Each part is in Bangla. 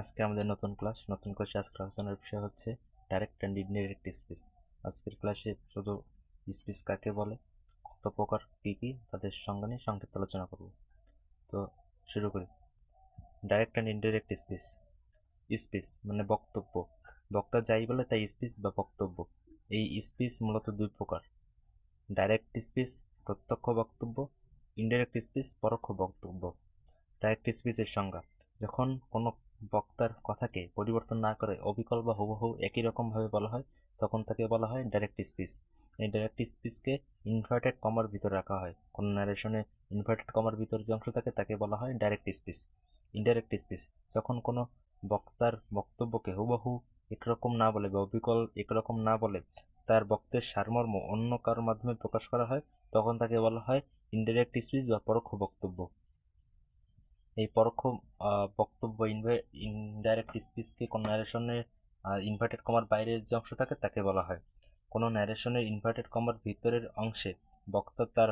আজকে আমাদের নতুন ক্লাসে আজকে আলোচনার বিষয় হচ্ছে ডাইরেক্ট অ্যান্ড ইনডাইরেক্ট স্পিচ। আজকের ক্লাসে শুধু স্পিচ কাকে বলে, কত প্রকার, কী কী, তাদের সংজ্ঞা নিয়ে সংক্ষিপ্ত আলোচনা করব। তো শুরু করি। Direct and indirect speech. Speech মানে বক্তব্য, বক্তা যাই বলে তাই স্পিচ বা বক্তব্য। এই স্পিচ মূলত দুই প্রকার: ডাইরেক্ট স্পিচ প্রত্যক্ষ বক্তব্য, ইনডাইরেক্ট স্পিচ পরোক্ষ বক্তব্য। ডাইরেক্ট স্পিচের সংজ্ঞা: যখন কোনো বক্তার কথাকে পরিবর্তন না করে অবিকল বা হুবহু একই রকমভাবে বলা হয়, তখন তাকে বলা হয় ডাইরেক্ট স্পিচ। এই ডাইরেক্ট স্পিচকে ইনভার্টেড কমার ভিতরে রাখা হয়। কোনো ন্যারেশনে ইনভার্টেড কমার ভিতর যে অংশ থাকে তাকে বলা হয় ডাইরেক্ট স্পিচ। ইনডাইরেক্ট স্পিচ: যখন কোনো বক্তার বক্তব্যকে হুবহু একরকম না বলে বা অবিকল একরকম না বলে তার বক্তের সারমর্ম অন্য কারোর মাধ্যমে প্রকাশ করা হয়, তখন তাকে বলা হয় ইনডাইরেক্ট স্পিচ বা পরোক্ষ বক্তব্য। এই পরোক্ষ বক্তব্য ইনডাইরেক্ট স্পিচকে কোনো ন্যারেশনের ইনভার্টেড কমার বাইরের যে অংশ থাকে তাকে বলা হয়। কোনো ন্যারেশনের ইনভার্টেড কমার ভিতরের অংশে বক্তা তার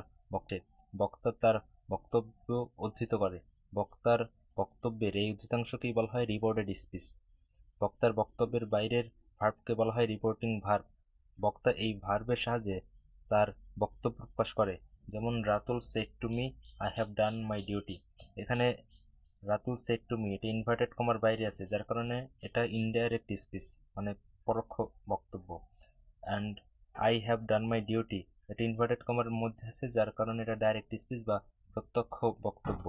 বক্তা তার বক্তব্য উদ্ধৃত করে। বক্তার বক্তব্যের এই উদ্ধৃতাংশকেই বলা হয় রিপোর্টেড স্পিচ। বক্তার বক্তব্যের বাইরের ভার্বকে বলা হয় রিপোর্টিং ভার্ব। বক্তা এই ভার্বের সাহায্যে তার বক্তব্য প্রকাশ করে। যেমন Ratul said to me, I have done my duty. এখানে রাতুল সেড টু মি এটা ইনভার্টেড কমার বাইরে আছে, যার কারণে এটা ইনডাইরেক্ট স্পিচ মানে পরোক্ষ বক্তব্য। And I have done my duty এটা ইনভার্টেড কমার মধ্যে আছে, যার কারণে এটা ডাইরেক্ট স্পিচ বা প্রত্যক্ষ বক্তব্য।